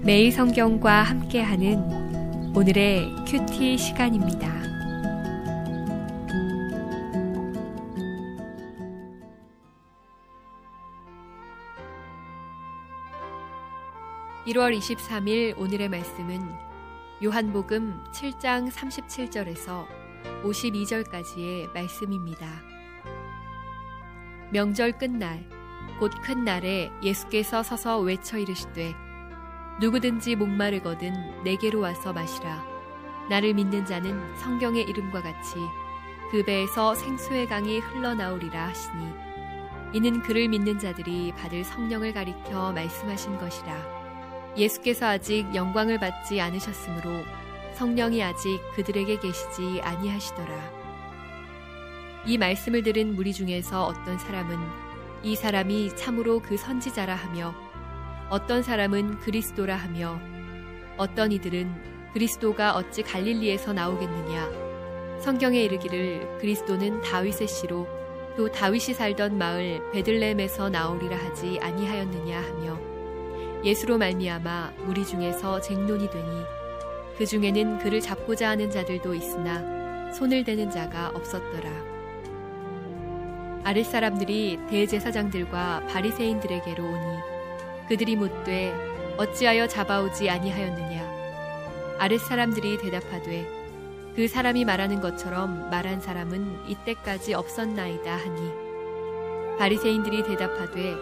매일 성경과 함께하는 오늘의 큐티 시간입니다. (1월 23일) 오늘의 말씀은 요한복음 7장 37절에서 52절까지의 말씀입니다. 명절 끝날 곧 큰 날에 예수께서 서서 외쳐 이르시되 누구든지 목마르거든 내게로 와서 마시라. 나를 믿는 자는 성경의 이름과 같이 그 배에서 생수의 강이 흘러나오리라 하시니 이는 그를 믿는 자들이 받을 성령을 가리켜 말씀하신 것이라. 예수께서 아직 영광을 받지 않으셨으므로 성령이 아직 그들에게 계시지 아니하시더라. 이 말씀을 들은 무리 중에서 어떤 사람은 이 사람이 참으로 그 선지자라 하며 어떤 사람은 그리스도라 하며 어떤 이들은 그리스도가 어찌 갈릴리에서 나오겠느냐. 성경에 이르기를 그리스도는 다윗의 씨로 또 다윗이 살던 마을 베들레헴에서 나오리라 하지 아니하였느냐 하며 예수로 말미암아 무리 중에서 쟁론이 되니 그 중에는 그를 잡고자 하는 자들도 있으나 손을 대는 자가 없었더라. 아랫 사람들이 대제사장들과 바리새인들에게로 오니 그들이 묻되 어찌하여 잡아오지 아니하였느냐. 아랫 사람들이 대답하되 그 사람이 말하는 것처럼 말한 사람은 이때까지 없었나이다 하니 바리새인들이 대답하되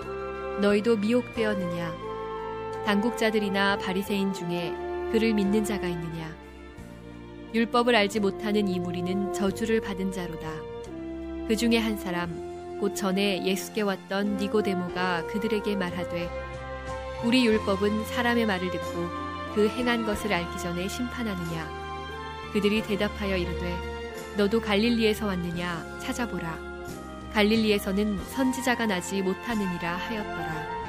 너희도 미혹되었느냐. 당국자들이나 바리새인 중에 그를 믿는 자가 있느냐. 율법을 알지 못하는 이 무리는 저주를 받은 자로다. 그 중에 한 사람 곧 전에 예수께 왔던 니고데모가 그들에게 말하되 우리 율법은 사람의 말을 듣고 그 행한 것을 알기 전에 심판하느냐. 그들이 대답하여 이르되 너도 갈릴리에서 왔느냐. 찾아보라. 갈릴리에서는 선지자가 나지 못하느니라 하였더라.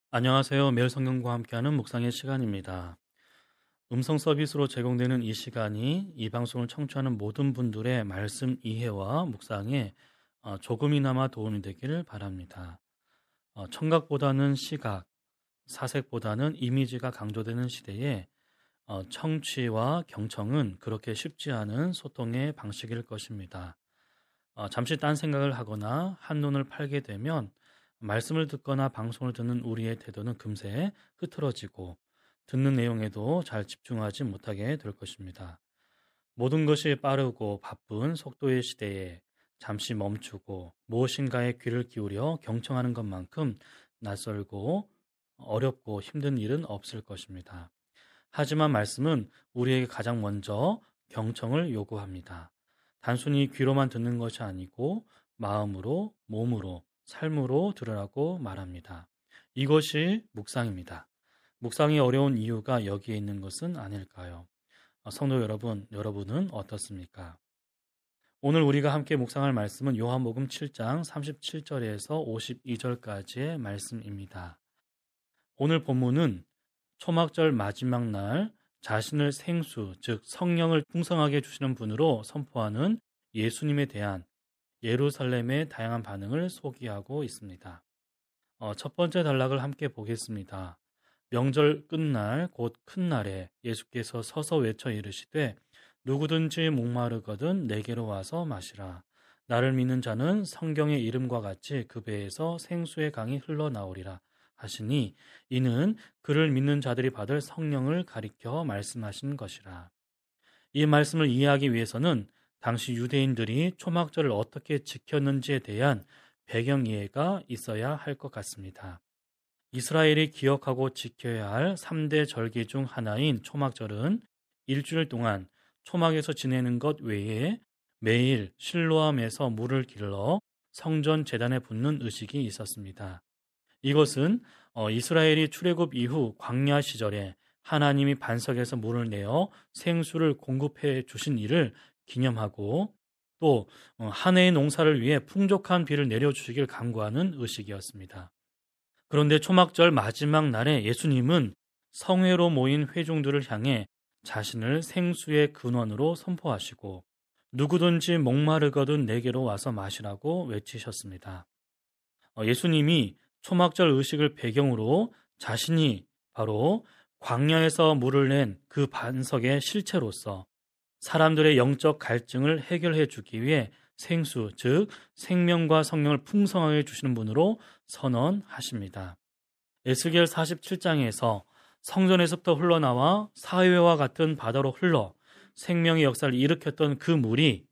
안녕하세요. 매일 성경과 함께하는 묵상의 시간입니다. 음성 서비스로 제공되는 이 시간이 이 방송을 청취하는 모든 분들의 말씀 이해와 묵상에 조금이나마 도움이 되기를 바랍니다. 청각보다는 시각, 사색보다는 이미지가 강조되는 시대에 청취와 경청은 그렇게 쉽지 않은 소통의 방식일 것입니다. 잠시 딴 생각을 하거나 한눈을 팔게 되면 말씀을 듣거나 방송을 듣는 우리의 태도는 금세 흐트러지고 듣는 내용에도 잘 집중하지 못하게 될 것입니다. 모든 것이 빠르고 바쁜 속도의 시대에 잠시 멈추고 무엇인가에 귀를 기울여 경청하는 것만큼 낯설고 어렵고 힘든 일은 없을 것입니다. 하지만 말씀은 우리에게 가장 먼저 경청을 요구합니다. 단순히 귀로만 듣는 것이 아니고 마음으로, 몸으로, 삶으로 들으라고 말합니다. 이것이 묵상입니다. 묵상이 어려운 이유가 여기에 있는 것은 아닐까요? 성도 여러분, 여러분은 어떻습니까? 오늘 우리가 함께 묵상할 말씀은 요한복음 7장 37절에서 52절까지의 말씀입니다. 오늘 본문은 초막절 마지막 날 자신을 생수, 즉 성령을 풍성하게 주시는 분으로 선포하는 예수님에 대한 예루살렘의 다양한 반응을 소개하고 있습니다. 첫 번째 단락을 함께 보겠습니다. 명절 끝날 곧 큰 날에 예수께서 서서 외쳐 이르시되 누구든지 목마르거든 내게로 와서 마시라. 나를 믿는 자는 성경의 이름과 같이 그 배에서 생수의 강이 흘러나오리라 하시니 이는 그를 믿는 자들이 받을 성령을 가리켜 말씀하신 것이라. 이 말씀을 이해하기 위해서는 당시 유대인들이 초막절을 어떻게 지켰는지에 대한 배경 이해가 있어야 할 것 같습니다. 이스라엘이 기억하고 지켜야 할 3대 절기 중 하나인 초막절은 일주일 동안 초막에서 지내는 것 외에 매일 실로암에서 물을 길러 성전 제단에 붓는 의식이 있었습니다. 이것은 이스라엘이 출애굽 이후 광야 시절에 하나님이 반석에서 물을 내어 생수를 공급해 주신 일을 기념하고 또 한 해의 농사를 위해 풍족한 비를 내려주시길 간구하는 의식이었습니다. 그런데 초막절 마지막 날에 예수님은 성회로 모인 회중들을 향해 자신을 생수의 근원으로 선포하시고 누구든지 목마르거든 내게로 와서 마시라고 외치셨습니다. 예수님이 초막절 의식을 배경으로 자신이 바로 광야에서 물을 낸 그 반석의 실체로서 사람들의 영적 갈증을 해결해 주기 위해 생수, 즉 생명과 성령을 풍성하게 주시는 분으로 선언하십니다. 에스겔 47장에서 성전에서부터 흘러나와 사회와 같은 바다로 흘러 생명의 역사를 일으켰던 그 물이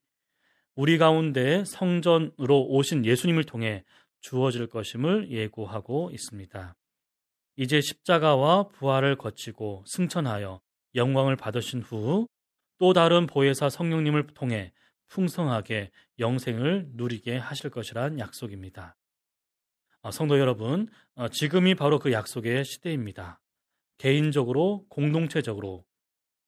우리 가운데 성전으로 오신 예수님을 통해 주어질 것임을 예고하고 있습니다. 이제 십자가와 부활을 거치고 승천하여 영광을 받으신 후 또 다른 보혜사 성령님을 통해 풍성하게 영생을 누리게 하실 것이란 약속입니다. 성도 여러분, 지금이 바로 그 약속의 시대입니다. 개인적으로, 공동체적으로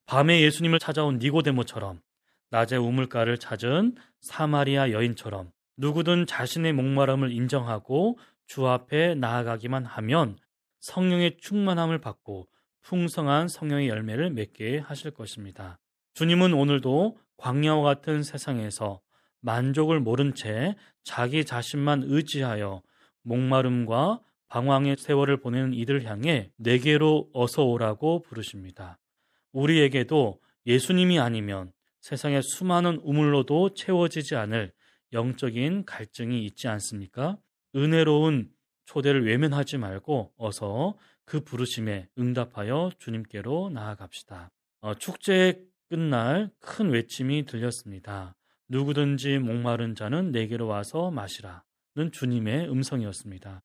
밤에 예수님을 찾아온 니고데모처럼 낮에 우물가를 찾은 사마리아 여인처럼 누구든 자신의 목마름을 인정하고 주 앞에 나아가기만 하면 성령의 충만함을 받고 풍성한 성령의 열매를 맺게 하실 것입니다. 주님은 오늘도 광야와 같은 세상에서 만족을 모른 채 자기 자신만 의지하여 목마름과 방황의 세월을 보내는 이들을 향해 내게로 어서 오라고 부르십니다. 우리에게도 예수님이 아니면 세상의 수많은 우물로도 채워지지 않을 영적인 갈증이 있지 않습니까? 은혜로운 초대를 외면하지 말고 어서 그 부르심에 응답하여 주님께로 나아갑시다. 축제의 끝날 큰 외침이 들렸습니다. 누구든지 목마른 자는 내게로 와서 마시라는 주님의 음성이었습니다.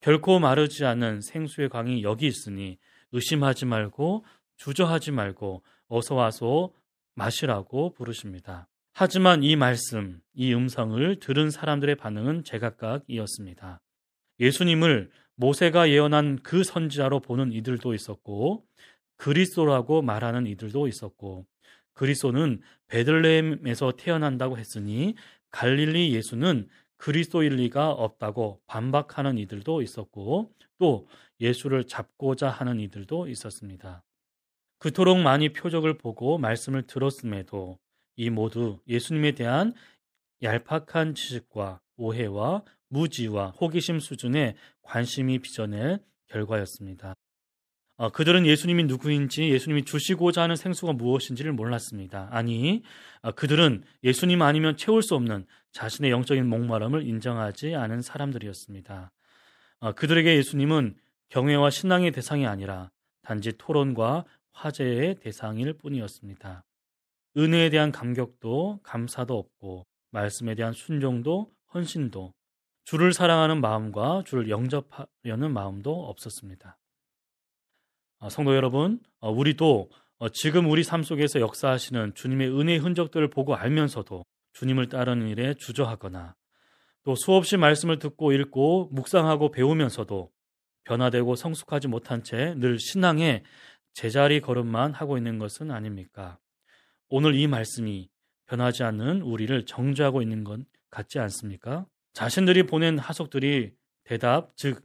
결코 마르지 않는 생수의 강이 여기 있으니 의심하지 말고 주저하지 말고 어서 와서 마시라고 부르십니다. 하지만 이 말씀, 이 음성을 들은 사람들의 반응은 제각각이었습니다. 예수님을 모세가 예언한 그 선지자로 보는 이들도 있었고 그리스도라고 말하는 이들도 있었고 그리스도는 베들레헴에서 태어난다고 했으니 갈릴리 예수는 그리스도일 리가 없다고 반박하는 이들도 있었고 또 예수를 잡고자 하는 이들도 있었습니다. 그토록 많이 표적을 보고 말씀을 들었음에도 이 모두 예수님에 대한 얄팍한 지식과 오해와 무지와 호기심 수준의 관심이 빚어낼 결과였습니다. 그들은 예수님이 누구인지 예수님이 주시고자 하는 생수가 무엇인지를 몰랐습니다. 아니, 그들은 예수님 아니면 채울 수 없는 자신의 영적인 목마름을 인정하지 않은 사람들이었습니다. 그들에게 예수님은 경외와 신앙의 대상이 아니라 단지 토론과 화제의 대상일 뿐이었습니다. 은혜에 대한 감격도 감사도 없고 말씀에 대한 순종도 헌신도 주를 사랑하는 마음과 주를 영접하려는 마음도 없었습니다. 성도 여러분, 우리도 지금 우리 삶 속에서 역사하시는 주님의 은혜의 흔적들을 보고 알면서도 주님을 따르는 일에 주저하거나 또 수없이 말씀을 듣고 읽고 묵상하고 배우면서도 변화되고 성숙하지 못한 채 늘 신앙의 제자리 걸음만 하고 있는 것은 아닙니까? 오늘 이 말씀이 변하지 않는 우리를 정죄하고 있는 것 같지 않습니까? 자신들이 보낸 하속들이 대답, 즉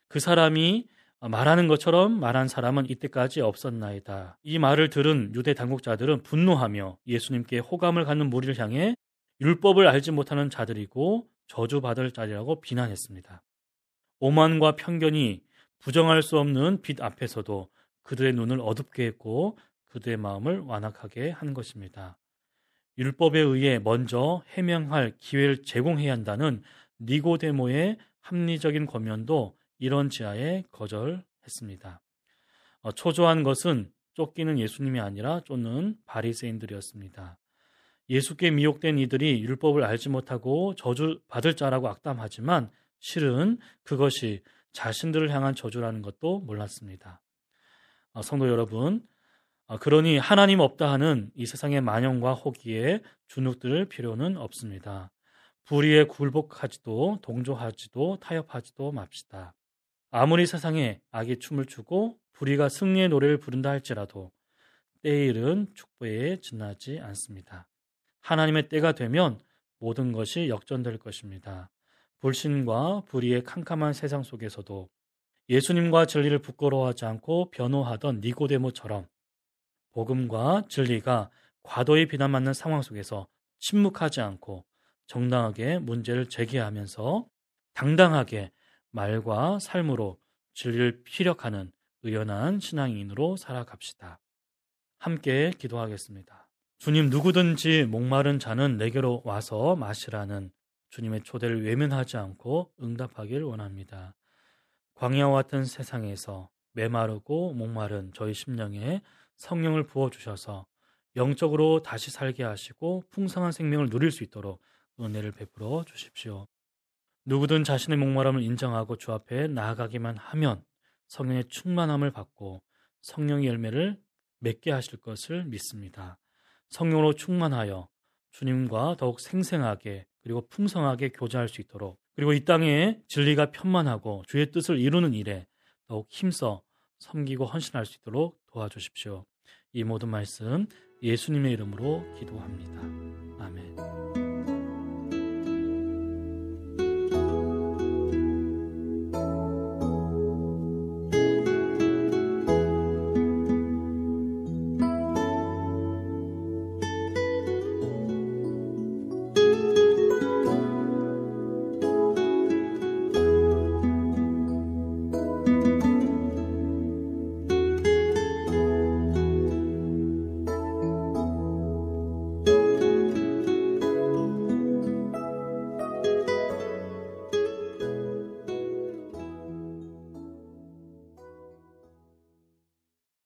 그 사람이 말하는 것처럼 말한 사람은 이때까지 없었나이다. 이 말을 들은 유대 당국자들은 분노하며 예수님께 호감을 갖는 무리를 향해 율법을 알지 못하는 자들이고 저주받을 자리라고 비난했습니다. 오만과 편견이 부정할 수 없는 빛 앞에서도 그들의 눈을 어둡게 했고 그들의 마음을 완악하게 한 것입니다. 율법에 의해 먼저 해명할 기회를 제공해야 한다는 니고데모의 합리적인 권면도 이런 지하에 거절했습니다. 초조한 것은 쫓기는 예수님이 아니라 쫓는 바리새인들이었습니다. 예수께 미혹된 이들이 율법을 알지 못하고 저주받을 자라고 악담하지만 실은 그것이 자신들을 향한 저주라는 것도 몰랐습니다. 성도 여러분, 그러니 하나님 없다 하는 이 세상의 만영과 호기에 주눅들 필요는 없습니다. 불의에 굴복하지도 동조하지도 타협하지도 맙시다. 아무리 세상에 악이 춤을 추고 불의가 승리의 노래를 부른다 할지라도 때의 일은 축복에 지나지 않습니다. 하나님의 때가 되면 모든 것이 역전될 것입니다. 불신과 불의의 캄캄한 세상 속에서도 예수님과 진리를 부끄러워하지 않고 변호하던 니고데모처럼 복음과 진리가 과도히 비난받는 상황 속에서 침묵하지 않고 정당하게 문제를 제기하면서 당당하게 말과 삶으로 진리를 피력하는 의연한 신앙인으로 살아갑시다. 함께 기도하겠습니다. 주님, 누구든지 목마른 자는 내게로 와서 마시라는 주님의 초대를 외면하지 않고 응답하길 원합니다. 광야와 같은 세상에서 메마르고 목마른 저희 심령에 성령을 부어주셔서 영적으로 다시 살게 하시고 풍성한 생명을 누릴 수 있도록 은혜를 베풀어 주십시오. 누구든 자신의 목마름을 인정하고 주 앞에 나아가기만 하면 성령의 충만함을 받고 성령의 열매를 맺게 하실 것을 믿습니다. 성령으로 충만하여 주님과 더욱 생생하게 그리고 풍성하게 교제할 수 있도록, 그리고 이 땅에 진리가 편만하고 주의 뜻을 이루는 일에 더욱 힘써 섬기고 헌신할 수 있도록 도와주십시오. 이 모든 말씀 예수님의 이름으로 기도합니다.